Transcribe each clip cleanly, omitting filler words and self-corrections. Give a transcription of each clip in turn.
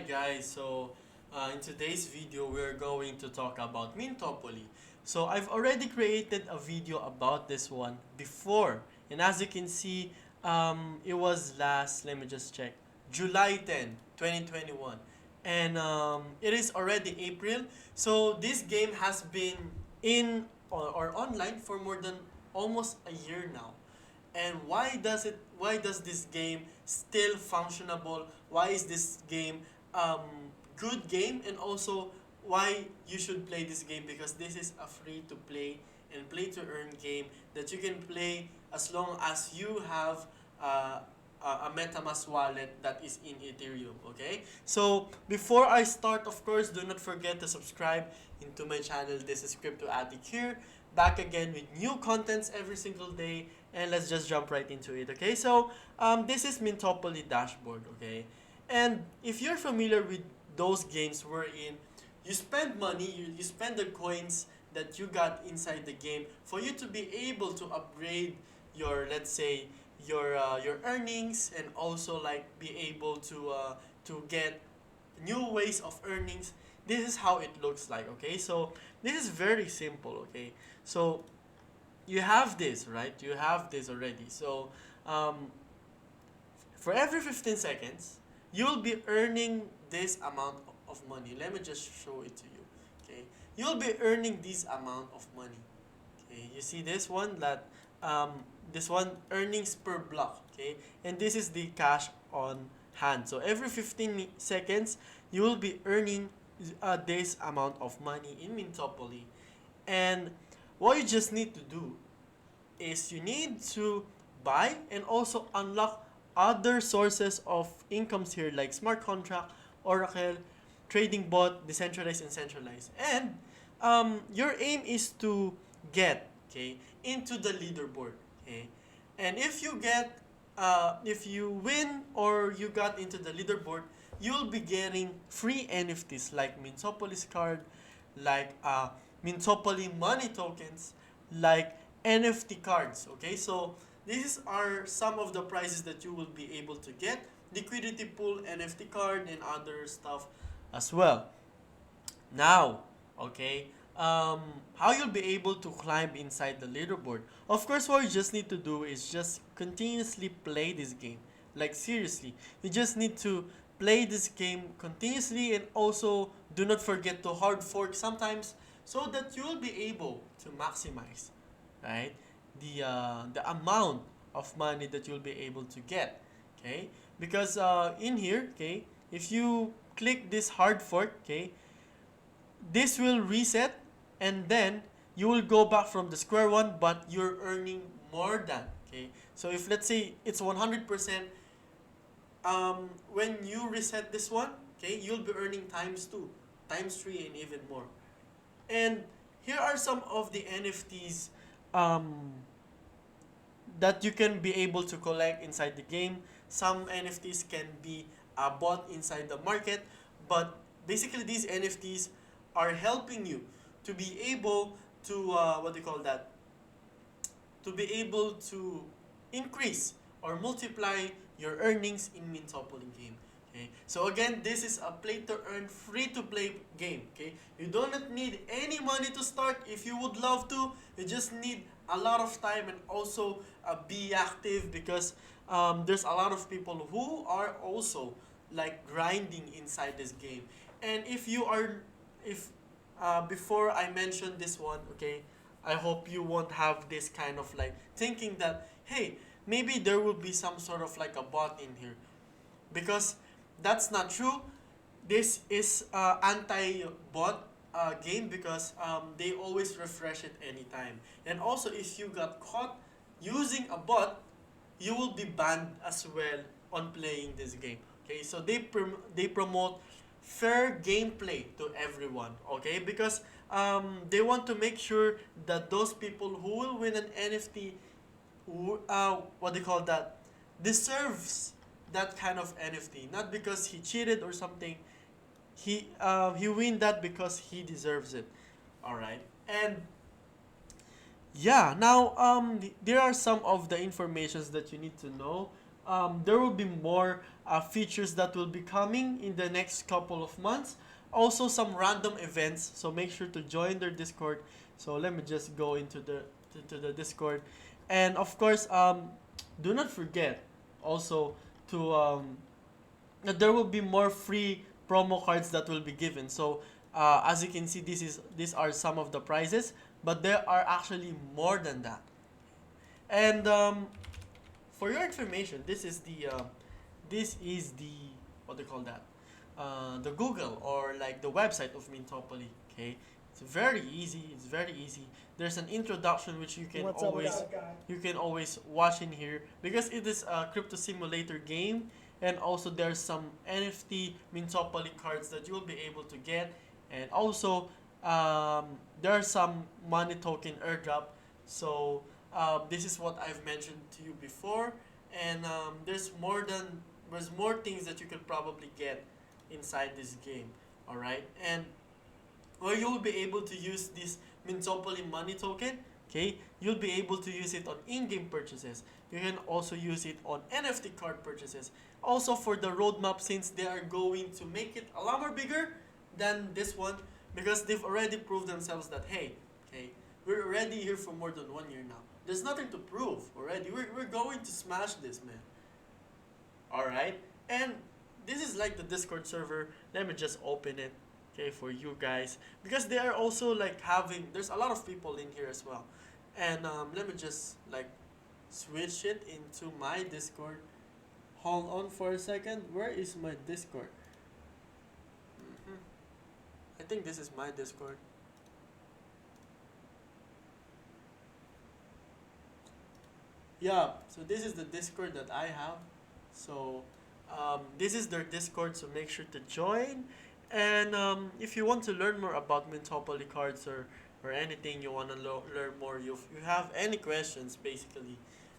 guys, in today's video we're going to talk about Mintopoly. So I've already created a video about this one before, and as you can see, it was last, let me just check, July 10, 2021, and it is already April. So this game has been in or online for more than almost a year now. And why does this game still functionable? Why is this game um good game? And also why you should play this game, because this is a free to play and play to earn game that you can play as long as you have a MetaMask wallet that is in Ethereum. Okay, so before I start, of course, do not forget to subscribe into my channel. This is Crypto Addict here, back again with new contents every single day, and let's just jump right into it. Okay, so this is Mintopoly dashboard. Okay, and if you're familiar with those games wherein you spend money, you spend the coins that you got inside the game for you to be able to upgrade your, let's say, your earnings, and also like be able to get new ways of earnings. This is how it looks like. Okay, so this is very simple. Okay, so you have this, right? You have this already. So for every 15 seconds you'll be earning this amount of money. Let me just show it to you. Okay, you'll be earning this amount of money. Okay, you see this one, that this one, earnings per block. Okay, and this is the cash on hand. So every 15 seconds you will be earning this amount of money in Mintopoly. And what you just need to do is you need to buy and also unlock other sources of incomes here, like smart contract, Oracle, trading bot, decentralized and centralized. And your aim is to get, okay, into the leaderboard. Okay, and if you win or you got into the leaderboard, you'll be getting free NFTs like Mintopoly's card, like Mintopoly money tokens, like NFT cards. Okay, so these are some of the prizes that you will be able to get: liquidity pool, NFT card, and other stuff as well. Now, okay, how you'll be able to climb inside the leaderboard? Of course, what you just need to do is just continuously play this game. Like seriously, you just need to play this game continuously, and also do not forget to hard fork sometimes, so that you'll be able to maximize, right, the amount of money that you'll be able to get. Okay, because in here, okay, if you click this hard fork, okay, this will reset, and then you will go back from the square one, but you're earning more than. Okay, so if let's say it's 100%, when you reset this one, okay, you'll be earning times 2, times 3, and even more. And here are some of the NFTs um, that you can be able to collect inside the game. Some NFTs can be bought inside the market, but basically these NFTs are helping you to be able to what do you call that? To be able to increase or multiply your earnings in Mintopoly game. Okay, so again, this is a play to earn, free to play game. Okay, you do not need any money to start. If you would love to, you just need a lot of time, and also be active, because there's a lot of people who are also like grinding inside this game. And if before I mention this one, okay, I hope you won't have this kind of like thinking that, hey, maybe there will be some sort of like a bot in here, because that's not true. This is anti-bot game, because they always refresh it anytime. And also, if you got caught using a bot, you will be banned as well on playing this game. Okay, so they promote fair gameplay to everyone. Okay, because they want to make sure that those people who will win an NFT, what do you call that, deserves that kind of NFT, not because he cheated or something. He win that because he deserves it. All right, and yeah, now there are some of the informations that you need to know there will be more features that will be coming in the next couple of months. Also, some random events. So make sure to join their Discord. So let me just go into the Discord, and of course, do not forget also to that there will be more free promo cards that will be given. So as you can see, these are some of the prizes, but there are actually more than that. And for your information, this is the what do you call that? The Google or like the website of Mintopoly. Okay, it's very easy. It's very easy. There's an introduction which you can always watch in here because it is a crypto simulator game, and also there's some NFT Mintopoly cards that you'll be able to get, and also there are some money token airdrop. So this is what I've mentioned to you before, and there's more things that you could probably get inside this game. All right, and where you'll be able to use this Mintopoly money token. Okay, you'll be able to use it on in-game purchases. You can also use it on NFT card purchases. Also for the roadmap, since they are going to make it a lot more bigger than this one, because they've already proved themselves that hey, okay, we're already here for more than 1 year now. There's nothing to prove already. We're going to smash this, man. Alright? And this is like the Discord server. Let me just open it, okay, for you guys. Because they are also like there's a lot of people in here as well. And let me just like switch it into my Discord. Hold on for a second. Where is my Discord? hmm I think this is my Discord. Yeah, so this is the Discord that I have. So this is their Discord, so make sure to join. And if you want to learn more about Mintopoly cards or anything you want to learn more, you have any questions basically,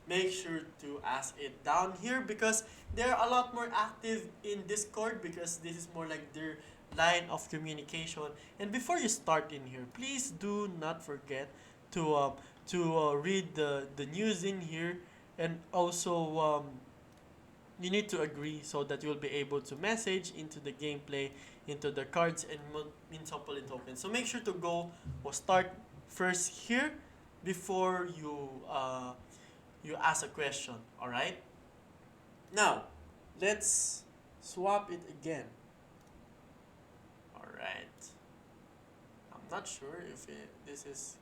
make sure to ask it down here because they're a lot more active in Discord because this is more like their line of communication. And before you start in here, please do not forget to read the news in here, and also you need to agree so that you'll be able to message into the gameplay, into the cards and Mintopoly tokens. So make sure to go or start first here before you ask a question. All right. Now, let's swap it again. All right. I'm not sure if this is,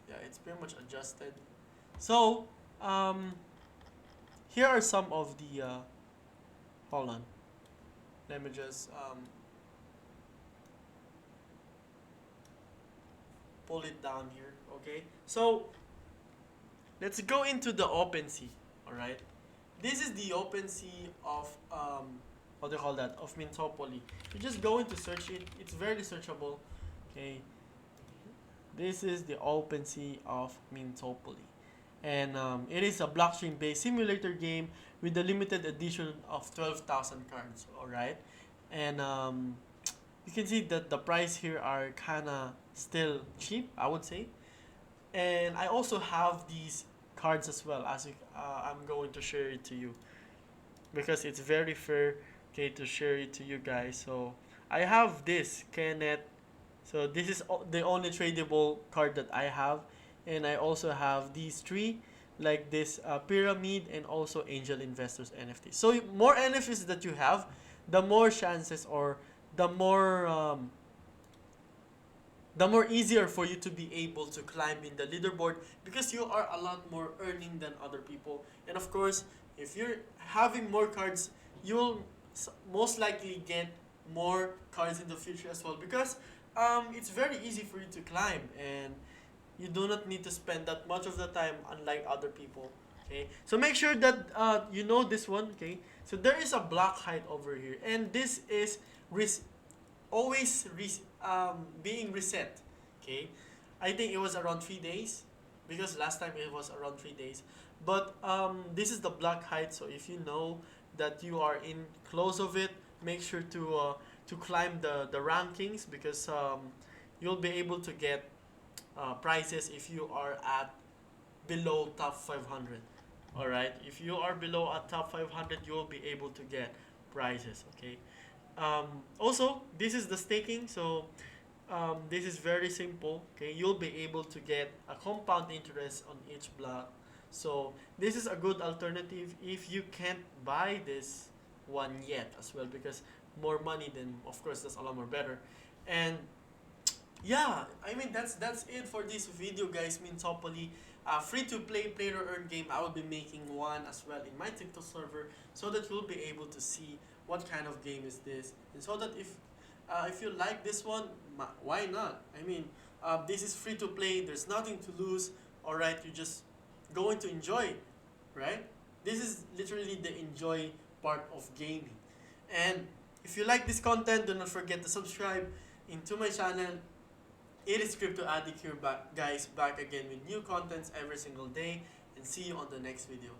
yeah, it's pretty much adjusted. So, here are some of the, hold on. Let me just pull it down here, okay? So, let's go into the OpenSea, alright? This is the OpenSea of, what do you call that, of Mintopoly. You're just going to search it. It's very searchable, okay? This is the OpenSea of Mintopoly. And it is a blockchain-based simulator game with a limited edition of 12,000 cards, alright? And you can see that the price here are kind of still cheap, I would say. And I also have these cards as well, as I'm going to share it to you because it's very fair, okay, to share it to you guys. So I have this Kenneth. So this is the only tradable card that I have, and I also have these three, like this pyramid and also angel investors NFT. So more NFTs that you have, the more chances or the more easier for you to be able to climb in the leaderboard because you are a lot more earning than other people. And of course, if you're having more cards, you'll most likely get more cards in the future as well because it's very easy for you to climb and you do not need to spend that much of the time unlike other people. Okay, so make sure that you know this one. Okay, so there is a block height over here, and this is being reset. Okay, I think it was around 3 days because last time it was around 3 days. But this is the block height. So if you know that you are in close of it, make sure to climb the rankings because you'll be able to get prizes if you are at below top 500. All right. If you are below a top 500, you will be able to get prizes. Okay. Also, this is the staking. So this is very simple. Okay, you'll be able to get a compound interest on each block. So this is a good alternative if you can't buy this one yet as well, because more money, then of course that's a lot more better. And yeah, I mean that's it for this video, guys. Mintopoly, free to play, play to earn game. I will be making one as well in my TikTok server, so that you'll be able to see what kind of game is this, and so that if you like this one, why not? I mean, this is free to play. There's nothing to lose. All right, you're just going to enjoy, right? This is literally the enjoy part of gaming. And if you like this content, do not forget to subscribe into my channel. It is Crypto Addict here, back, guys, back again with new contents every single day, and see you on the next video.